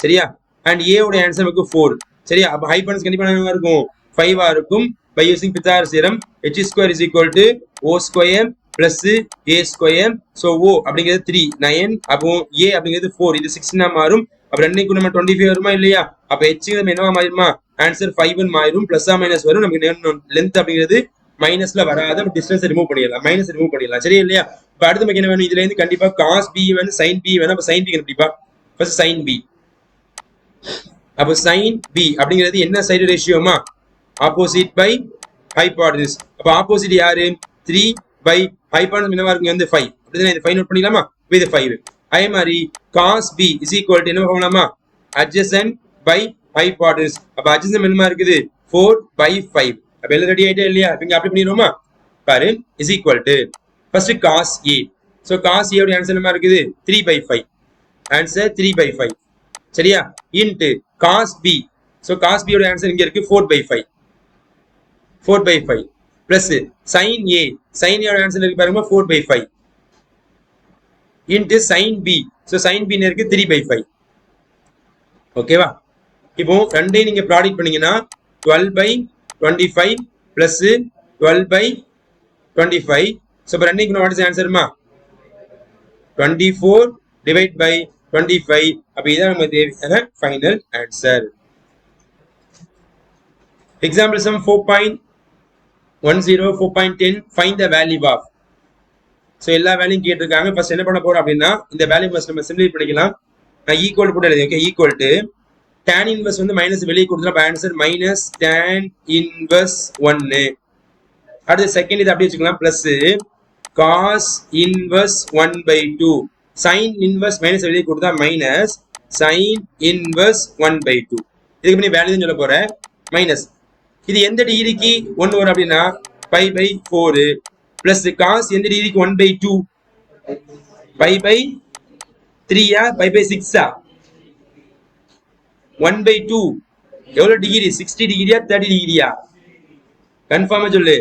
சரியா? and A ஓட ஆன்சர் நமக்கு 4. சரியா? அப்ப ஹைட் பண்ணஸ் கண்டிப்பா என்னவா இருக்கும்? 5 ஆ இருக்கும். by using Pythagoras theorem h square is equal to O square plus A square. so O அப்படிங்கிறது 3 9. அப்போ A அப்படிங்கிறது 4. இது 16 ஆ மாறும். அப்ப ரெண்டையும் நம்ம 25 வருமா இல்லையா? அப்ப h நம்ம என்னவா மாறிடுமா? ஆன்சர் 5 ன்னு மாறும். பிளஸ் ஆ மைனஸ் வரும். நமக்கு லெந்த் அப்படிங்கிறது மைனஸ்ல வராத டிஸ்டன்ஸ் ரிமூவ் பண்ணிடலாம். மைனஸ் ரிமூவ் பண்ணிடலாம். சரியா இல்லையா? இப்ப அடுத்து நமக்கு என்ன வேணும்? இதுல இருந்து கண்டிப்பா cos b வேணும், sin b வேணும். அப்ப sin b கண்டிப்பா ஃபர்ஸ்ட் sin b. அப்ப sin b அப்படிங்கிறது என்ன சைடு ரேஷியோமா? Opposite by hypotenuse. அப்ப ஆப்போசிட் யாரு? 3 ஹைபோடெனஸ் என்னவா இருக்கு? வந்து 5. அப்படிதானே? இது 5 நோட் பண்ணிடலாமா? இது 5. அதே மாதிரி cos b is equal to என்ன பண்ணலாமா? adjacent by hypotenuse. அப்ப adjacent என்னமா இருக்குது? 4/5. அப்ப எல்லாம் ரெடி ஆயிட்டே இல்லையா? இங்க அப்ளை பண்ணிரோமா? பாரு is equal to first cos a. so cos a ஓட ஆன்சர் என்னமா இருக்குது? 3/5. ஆன்சர் 3/5. சரியா? into cos b. so cos b ஓட ஆன்சர் இங்க இருக்கு 4/5. 4/5 plus sin a. sin a ஓட ஆன்சர் இருக்கு பாருங்க 4/5 into sin b. so sin b இருக்கு 3/5. ஓகேவா? இப்போ ரெண்டையும் நீங்க ப்ராடக்ட் பண்ணீங்கன்னா 12/25 plus 12/25. so இப்போ ரெண்டையும் வாட் இஸ் ஆன்சர்மா? 24 divide by 25. அப்ப இதான் நமக்கு தேவையான final answer. Example sum 4.10 4.10 find the value of. so எல்லா வேல்யூயும் கேட்டிருக்காங்க. ஃபர்ஸ்ட் என்ன பண்ண போறோம் அப்படின்னா இந்த வேல்யூ ஃபர்ஸ்ட் நம்ம சிம்பிளிஃபை பண்ணிக்கலாம். நான் ஈக்குவல் போட்டு எழுதி. Okay, equal to tan inverse வந்து மைனஸ் வெளியே கொடுத்தா அப்ப ஆன்சர் மைனஸ் tan இன்வெர்ஸ் 1. அடுத்து செகண்ட் இது அப்படியே வச்சுக்கலாம். Plus cos inverse 1/2. sin inverse minus வெளியே கொடுத்தா மைனஸ் sin இன்வெர்ஸ் 1/2. இதுக்கு முன்னாடி வேல்யூ தான் சொல்ல போறேன். மைனஸ் இது எந்த டிகிரிக்கு 1 வரும் அப்படின்னா π/4 பிளஸ் cos எந்த டிகிரிக்கு 1/2? π/3 π/6 1/2 எவ்வளவு டிகிரி? 60 டிகிரியா 30 டிகிரியா? கன்ஃபார்மா சொல்லு.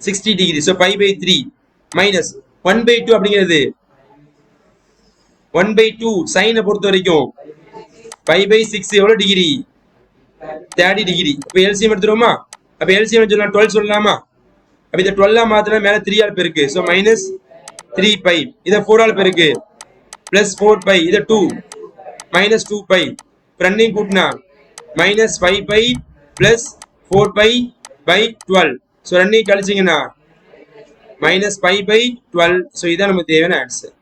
60 டிகிரி. சோ π/3 மைனஸ் 1/2 அப்படிங்கிறது 1/2 சைனை பொறுத்த வரைக்கும் π/6 எவ்வளவு டிகிரி? 30 டிகிரி. இப்போ எல்சிஎம் எடுத்துருவோமா? அப்ப எல்சிஎம் சொல்லலாம் 12 சொல்லலாமா? அப்ப இத 12 ஆ மாத்தினா மேல 3 ஆல் பெருக்கு. So minus 3π. இத 4 ஆல் பெருக்கு. பிளஸ் 4π. இத 2 மைனஸ் 2π. ரெண்டையும் கூட்டினா மைனஸ் 5π பிளஸ் 4π/12. சோ ரெண்டையும் கழிச்சீங்கன்னா மைனஸ் 5/12. சோ இதான் நமக்கு தேவையான answer.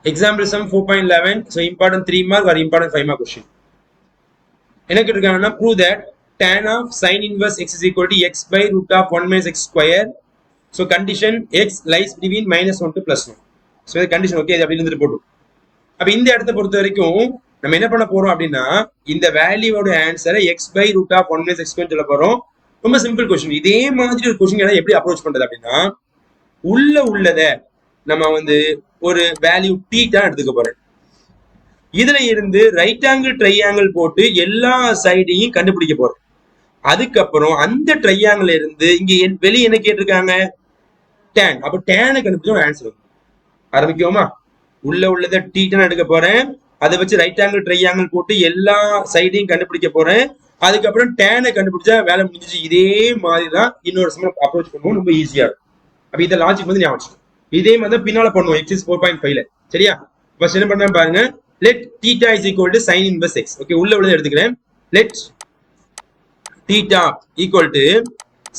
Example sum 4.11. So important 3 mark or important 5 mark question. என்ன கேட்டிருக்காங்கன்னா prove that tan of sin inverse x is equal to x by root of 1 minus x square. so condition x lies between -1 to +1. so இந்த condition okay இது அப்படி இருந்துட்டு போடும். அப்ப இந்த இடத்தை பொறுத்த வரைக்கும் நம்ம என்ன பண்ண போறோம் அப்படின்னா இந்த வேல்யூவோட ஆன்சரை x by root of 1 minus x square சொல்ல போறோம். ரொம்ப சிம்பிள் क्वेश्चन. இதே மாதிரி ஒரு क्वेश्चन எப்படி அப்ரோச் பண்றது அப்படின்னா உள்ளத நம்ம வந்து ஒரு வேல்யூ t தான் எடுத்துக்க போறேன். இதுல இருந்து ரைட் ஆங்கிள் ட்ரையாங்கிள் போட்டு எல்லா சைடையும் கண்டுபிடிக்க போறோம். அதுக்கப்புறம் அந்த ட்ரையாங்கிள் இருந்து இங்க வெளியே என்ன கேட்டிருக்காங்க? tan. அப்ப tan கண்டுபிடிச்சா ஆன்சர் வரும். ஆரம்பிக்குவோமா? உள்ளத t தான் எடுக்க போறேன். அதை வச்சு ரைட் ஆங்கிள் ட்ரையாங்கிள் போட்டு எல்லா சைடையும் கண்டுபிடிக்க போறேன். அதுக்கப்புறம் tan கண்டுபிடிச்சா வேலை முடிஞ்சிச்சு. இதே மாதிரி தான் இன்னொரு சமயம் அப்ரோச் பண்ணுவோம். ரொம்ப ஈஸியா இருக்கும். அப்ப இந்த லாஜிக் வந்து ஞாபகம். இதே மாதிரி தான் பின்னால பண்ணுவோம் எக்ஸைஸ் 4.5ல. சரியா? ஃபர்ஸ்ட் என்ன பண்றேன் பாருங்க. let theta is equal to sin inverse x. Okay, உள்ளத எடுத்துக்கிறேன். let theta equal to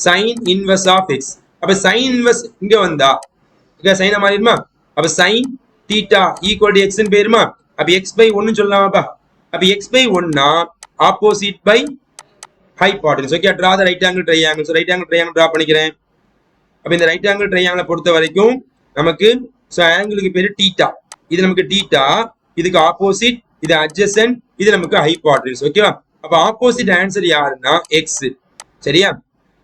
sin inverse of x. அப்ப sin inverse இங்க வந்தா இங்க sin மாறிடுமா? அப்ப sin theta equal to x ன்னு பேருமா? அப்ப x/1 ன்னு சொல்லலாமாப்பா? அப்ப x/1 னா opposite by hypotenuse. Okay, draw the right angle triangle. so right angle triangle draw பண்ணிக்கிறேன். அப்ப இந்த ரைட் ஆங்கிள் ட்ரையாங்கிளை பொறுத்த வரைக்கும் நமக்கு ஸோ ஆங்கிளுக்கு பேரு டீட்டா. இது நமக்கு டீட்டா, இதுக்கு ஆப்போசிட், இது அட்ஜசன்ட், இது நமக்கு ஹைபாட்டனியூஸ். ஓகேவா? அப்ப ஆப்போசிட் ஆன்சர் யாருன்னா எக்ஸ். சரியா?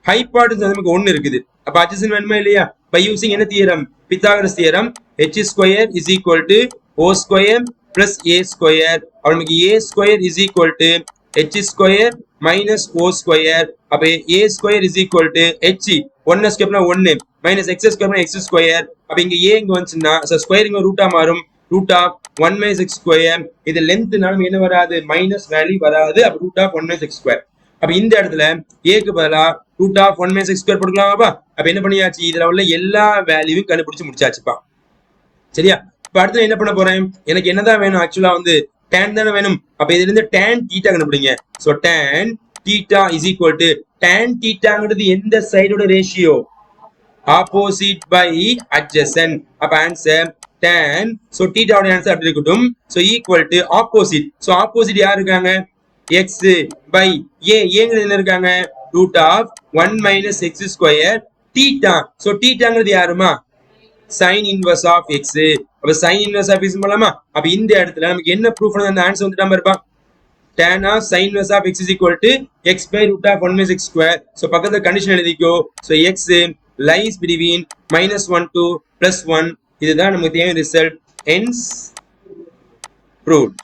ஹைபாட்டனியூஸ் நமக்கு 1 இருக்குது. அப்ப அட்ஜசன்ட் வேணுமா இல்லையா? பை யூசிங் என்ன theorem? Pythagoras theorem. h square is equal to o square plus a square. அப்ப நமக்கு a square is equal to h square minus o square. அப்ப a square is equal to h 1 ஸ்கொயர்னா 1 minus x ஸ்கொயர்னா x square. அப்ப இங்க a இங்க வந்துச்சுன்னா square இங்க ரூட்டா மாறும். Root of 1 minus x square. இது லென்த்னால நமக்கு என்ன வராது? மைனஸ் வேல்யூ வராது. அப்ப root of 1 minus x square. அப்ப இந்த இடத்துல ஏக்கு பதிலா root of 1 minus x square போட்டுக்கலாமாப்பா? அப்ப என்ன பண்ணியாச்சு? இதுல உள்ள எல்லா வேல்யூவும் கண்டுபிடிச்சு முடிச்சாச்சுப்பா. சரியா? இப்ப அடுத்து என்ன பண்ண போறேன்? எனக்கு என்னதான் வேணும்? ஆக்சுவலா வந்து tan தானே வேணும். அப்ப இதுல இருந்து tan தீட்டா கண்டுபிடிங்க. So tan theta is equal to tan தீட்டாங்கிறது எந்த சைடோட ரேஷியோ? Opposite by adjacent. அப்ப ஆன்சர் tan. சோ தீட்டாவோட ஆன்சர் அப்படி இருக்கட்டும். So equal to opposite. So opposite யார் இருக்காங்க? x பை ஏங்கிறது என்ன இருக்காங்க? Root of 1 minus x square theta. So தீட்டாங்கிறது யாருமா? sin inverse of x. அப்ப sin inverse of x பண்ணலாமா? அப்ப இந்த இடத்துல நமக்கு என்ன ப்ரூஃப் பண்ண அந்த ஆன்சர் வந்துட்டாம இருப்பா? tan of sin inverse of x is equal to x by root of 1 minus x square. So பக்கத்துல condition எழுதிக்கோ. So x lies between -1 to +1. இதுதான் நமக்கு தேவை result. hence proved.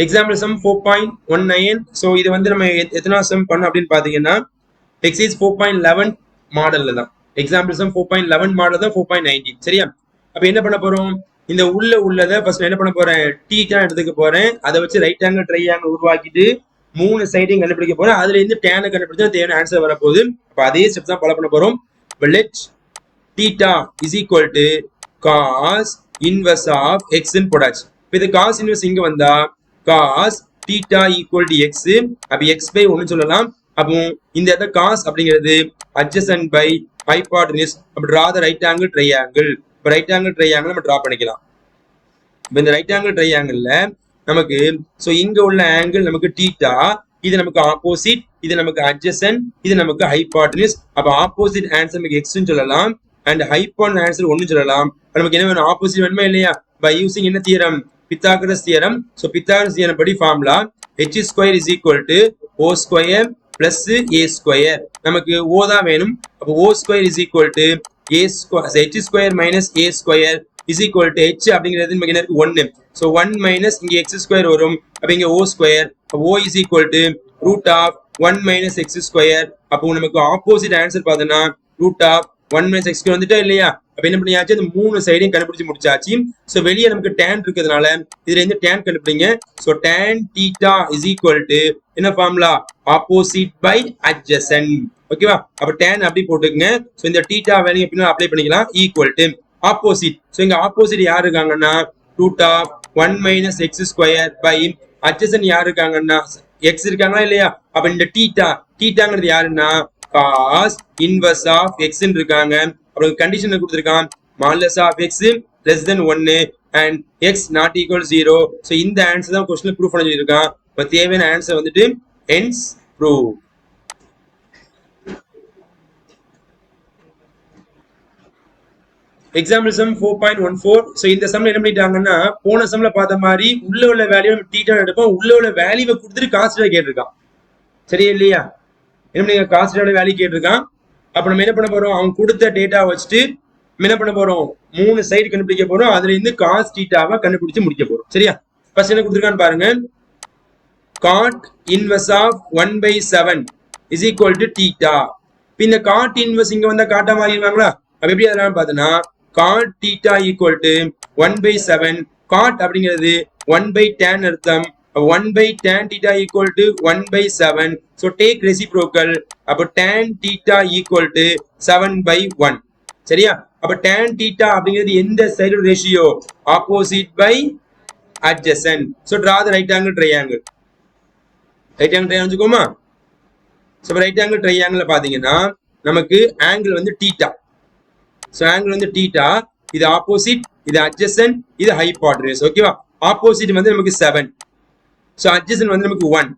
Example sum 4.19. So இது வந்து நம்ம எத்தனை சம் பண்ணோம் அப்படின்னு பாத்தீங்கன்னா எக்ஸைஸ் 4.11 மாடல்ல தான். எக்ஸாம்பிள் சம் 4.11 மாடல் தான் 4.19. சரியா? அப்ப என்ன பண்ண போறோம்? இந்த உள்ளதை ஃபர்ஸ்ட் என்ன பண்ண போறேன்? டீட்டா எடுத்துக்க போறேன். அதை வச்சு ரைட் ஆங்கிள் ட்ரை ஆங்கிள் உருவாக்கிட்டு 3 சைடையும் கண்டுபிடிக்க போறேன். அதுல இருந்து டேனை கண்டுபிடிச்சா தேவையான ஆன்சர் வரப்போகுது. அப்ப அதே ஸ்டெப் தான் ஃபாலோ பண்ண போறோம். Let theta is equal to cos inverse of x போடாச்சு. இப்போ இது காஸ் இன்வெர்ஸ் இங்க வந்தா cos theta equal to x. அப்ப எக்ஸ் பை 1 சொல்லலாம். அப்போ இந்த இடத்துல காஸ் அப்படிங்கிறது அட்ஜசன்ட் பை ஹைபாட்டனியூஸ். அப்ப draw the right angle triangle. இப்போ ரைட் ஆங்கிள் ட்ரையாங்கிள் நம்ம டிரா பண்ணிக்கலாம். இப்போ இந்த ரைட் ஆங்கிள் ட்ரையாங்கிள்ல நமக்கு ஸோ இங்க உள்ள ஆங்கிள் நமக்கு தீட்டா, இது நமக்கு ஆப்போசிட், இது நமக்கு அட்ஜசன்ட், இது நமக்கு ஹைபாட்டனியூஸ். அப்ப ஆப்போசிட் ஆன்சர் நமக்கு எக்ஸ்ன்னு சொல்லலாம் அண்ட் ஹைபாட்டனியூஸ் ஆன்சர் 1 சொல்லலாம். நமக்கு என்ன வேணும்? ஆப்போசிட் வேணுமா இல்லையா? பை யூசிங் என்ன theorem? Pythagoras theorem. So Pythagoras theorem படி formula h square is equal to o square plus a square. நமக்கு o தான் வேணும். அப்போ o square is equal to a square h square minus a square is equal to h அப்படிங்கிறது நமக்கு என்ன இருக்கு? 1. So 1 minus இங்க x ஸ்கொயர் வரும். அப்போ இங்க o square. o is equal to root of 1 minus x square. அப்போ நமக்கு ஆப்போசிட் ஆன்சர் பார்த்தோன்னா root of 1 minus x square வந்துட்டா இல்லையா? அப்ப என்ன பண்ணியாச்சு? அந்த 3 சைடையும் கண்டுபிடிச்சு முடிச்சாச்சு. சோ வெளியே நமக்கு tan இருக்கிறதுனால இதுல இருந்து tan கண்டுபிடிங்க. So tan theta is equal to என்ன ஃபார்முலா? Opposite by adjacent. ஓகேவா? அப்ப tan அப்படி போட்டுக்கங்க. சோ இந்த தீட்டா வேல்யூ எப்படினா அப்ளை பண்ணிக்கலாம். Equal to opposite. சோ இங்க ஆப்போசிட் யார் இருக்காங்கன்னா root of 1 minus x square by adjacent யார் இருக்காங்கன்னா x இருக்காங்களா இல்லையா? அப்ப இந்த தீட்டாங்கிறது யாருன்னா காஸ் இன்வெர்ஸ் ஆஃப் x இருக்காங்க. அப்புறம் கண்டிஷன் கொடுத்திருக்கான் modulus of x less than 1 and x not equal 0. சோ இந்த ஆன்சர் தான் क्वेश्चनல ப்ரூஃப் பண்ண சொல்லிருக்கான். இப்ப தேவையான ஆன்சர் வந்துட்டு hence prove. Example sum 4.14. So இந்த சம்ல என்ன பண்ணிட்டாங்கன்னா போன சம்ல பார்த்த மாதிரி உள்ள உள்ள வேல்யூ நம்ம தீட்டா எடுப்போம். உள்ள உள்ள வேல்யூவை கொடுத்துட்டு காஸ்ட் கேட்டிருக்கான். சரியா இல்லையா? என்ன பண்ணீங்க? காஸ்டோட வேல்யூ கேட்டிருக்கான். அப்ப நம்ம என்ன பண்ண போறோம்? அவன் கொடுத்த டேட்டா வச்சுட்டு என்ன பண்ண போறோம்? 3 சைடு கண்டுபிடிக்க போறோம். அதுல இருந்து காஸ் தீட்டாவை கண்டுபிடிச்சு முடிக்க போறோம். சரியா? ஃபர்ஸ்ட் என்ன கொடுத்திருக்கான்னு பாருங்க. Cot inverse of 1/7 is equal to theta. இந்த காட் இன்வெர்ஸ் இங்க வந்தா காட்டா மாறிடுவாங்களா? அப்ப எப்படி அதெல்லாம் பார்த்தோன்னா cot theta equal to 1/7. Cot அப்படிங்கிறது 1/tan அர்த்தம். 1/tan theta equal to 1/7. So take reciprocal. அப்ப tan theta equal to 7/1. சரியா? அப்ப tan theta அப்படிங்கிறது எந்த side ratio? Opposite by adjacent. So draw the right angle triangle. Right angle triangle வச்சுக்கோமா? So right angle triangle பாத்தீங்கன்னா நமக்கு angle வந்து theta. So angle வந்து theta. இது ஆப்போசிட், இது adjacent, இது hypotenuse. ஓகேவா? ஆப்போசிட் வந்து நமக்கு 7. So adjacent வந்து நமக்கு 1.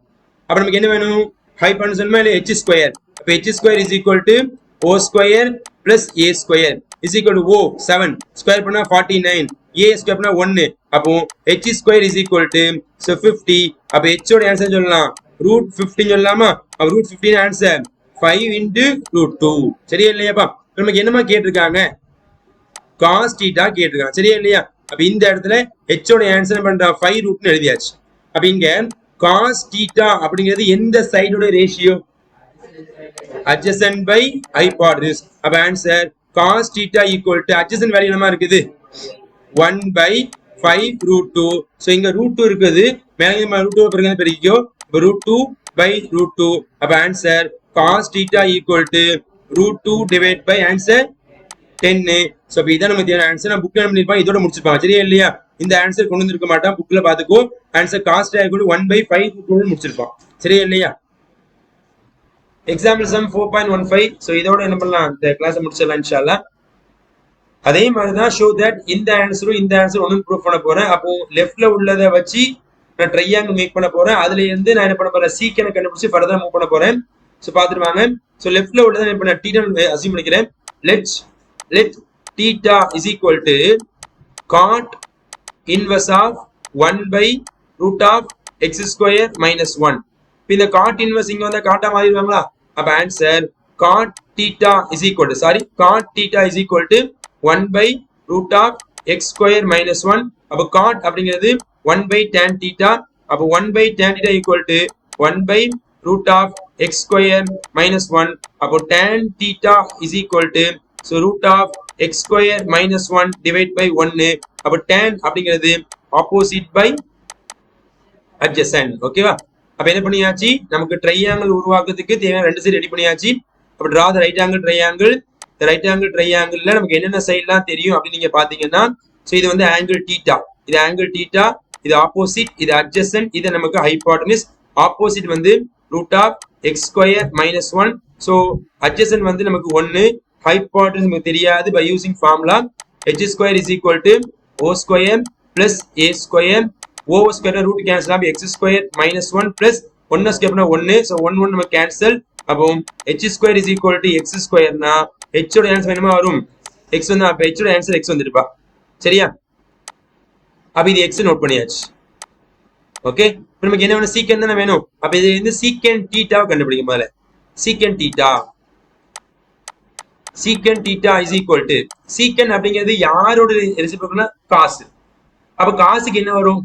அப்ப நமக்கு என்ன வேணும்? ஹைபாட்டனியூஸ் வேணுமா இல்ல h ஸ்கொயர். அப்ப h square is equal to o square plus a square is equal to o 7 square பண்ணா 49 a ஸ்கொயர் பண்ணா 1 அப்போ h square is equal to so 50 அப்ப h ஓட ஆன்சர் சொல்லலாம் root 15 சொல்லலாமா அப்ப root 15 ஆன்சர் 5 into root 2 சரியா இல்லையாப்பா நமக்கு என்னமா கேட்டிருக்காங்க cos theta கேட்டிருக்காங்க சரியா இல்லையா அப்ப இந்த இடத்துல h ஓட ஆன்சர் பண்றா 5 root னு எழுதியாச்சு அப்ப இங்க cos theta அப்படிங்கிறது எந்த சைடோட ரேஷியோ adjacent by hypotenuse அப்ப answer cos theta equal to adjacent value என்னமா இருக்குது 1 by 5 root 2 so இங்க root 2 இருக்குது மேல root 2 பெருக்கன பெருக்கிக்கோ root 2 by root 2 அப்ப answer cos theta equal to root 2 divided by answer 10 so அப்ப இதான் நமக்கு தேவையான ஆன்சர் நான் புக்ல பண்ணிருப்பாங்க இதோட முடிச்சிருப்பாங்க சரியா இல்லையா இந்த ஆன்சர் கொண்டு வந்திருக்க மாட்டான் புக்ல பாத்துக்கோ answer cos theta equal to 1 by 5 root 2 முடிச்சிருப்பான் சரியா இல்லையா எக்ஸாம்பிள் சம் 4.15 சோ இதோட என்ன பண்ணலாம் இந்த கிளாஸ் முடிச்சிடலாம் இன்ஷாஅல்லாஹ் அதே மாதிரி தான் ஷோ தட் இந்த ஆன்சரும் இந்த ஆன்சர் ஒன்னு ப்ரூஃப் பண்ண போறேன் அப்போ லெஃப்ட்ல உள்ளத வச்சு நான் ட்ரையாங்கிள் மேக் பண்ண போறேன் அதுல இருந்து நான் என்ன பண்ண போறேன் சீக்கனை கண்டுபிடிச்சு ஃபர்தரா மூவ் பண்ண போறேன் சோ பாத்துருவாங்க சோ லெஃப்ட்ல உள்ளத நான் இப்ப நான் θ அஸ்யூம் பண்ணிக்கிறேன் let θ is equal to cot inverse of 1 by root of x square minus 1 இப்போ இந்த cot inverse இங்க வந்தா காட்டா மாறிடுவாங்களா அப்ப answer cot theta is equal to cot theta is equal to 1 by root of x square minus 1 அப்ப cot அப்படிங்கிறது 1 by tan theta அப்ப 1 by tan theta equal to 1 by root of x square minus 1 அப்ப tan theta is equal to so root of x square minus 1 divided by 1 அப்ப tan அப்படிங்கிறது opposite by adjacent ஓகேவா அப்ப என்ன பண்ணியாச்சு நமக்கு triangle உருவாக்குறதுக்கு தேவையான ரெண்டு சைடு ரெடி பண்ணியாச்சு அப்ப draw the right angle triangle the right angle triangle ல நமக்கு என்னென்ன சைடுலாம் தெரியும் அப்படி நீங்க பாத்தீங்கன்னா சோ இது வந்து angle theta இது angle theta இது opposite இது adjacent இது நமக்கு hypotenuse opposite வந்து root of x square minus 1 so adjacent வந்து நமக்கு 1 hypotenuse நமக்கு தெரியாது by using formula h square is equal to o square plus a square o square root cancel ஆகும் x square minus 1 plus 1 square பண்ணா 1 so 1 1 நம்ம cancel அப்போ h square is equal to x square னா h ஓட answer என்னமா வரும் x வந்து அப்ப h ஓட ஆன்சர் x வந்துருப்பா சரியா அப்ப இது x நோட் பண்ணியாச்சு ஓகே இப்போ நமக்கு என்ன வேணும் சீக்கன் தான வேணும் அப்ப இது வந்து சீக்கன் θ கண்டுபிடிக்க முதல்ல சீக்கன் θ is equal to சீக்கன் அப்படிங்கிறது யாரோட ரெசிப்ரோக்கல்னா cos அப்ப cosக்கு என்ன வரும்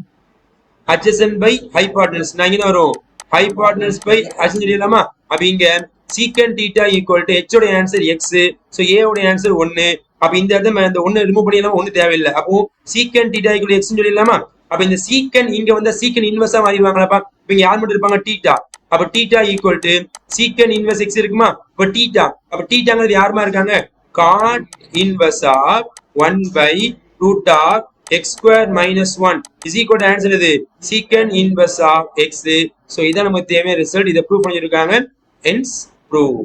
adjacent by hypotenuse நான் இங்க வரும் hypotenuse by adjacent சொல்லலாமா அப்ப இங்க secant theta equal to h ஓட ஆன்சர் x so a ஓட ஆன்சர் 1 அப்ப இந்த இடத்துல இந்த 1 ரிமூவ் பண்ணிடலாம் ஒண்ணு தேவையில்லை அப்போ secant theta equal to x ன்னு சொல்லலாமா அப்ப இந்த secant இங்க வந்தா secant இன்வெர்ஸா மாறிடுவாங்களாப்பா இப்போ இங்க யார் மட்டும் இருப்பாங்க θ அப்ப θ equal to secant inverse x இருக்குமா அப்ப θ அப்ப θங்கிறது யாருமா இருக்காங்க cot inverse of 1 by root of x square minus 1 is equal to answer இது secant inverse of x so இதான் நமக்கு தேவையான ரிசல்ட் இத ப்ரூவ் பண்ணிருக்காங்க hence prove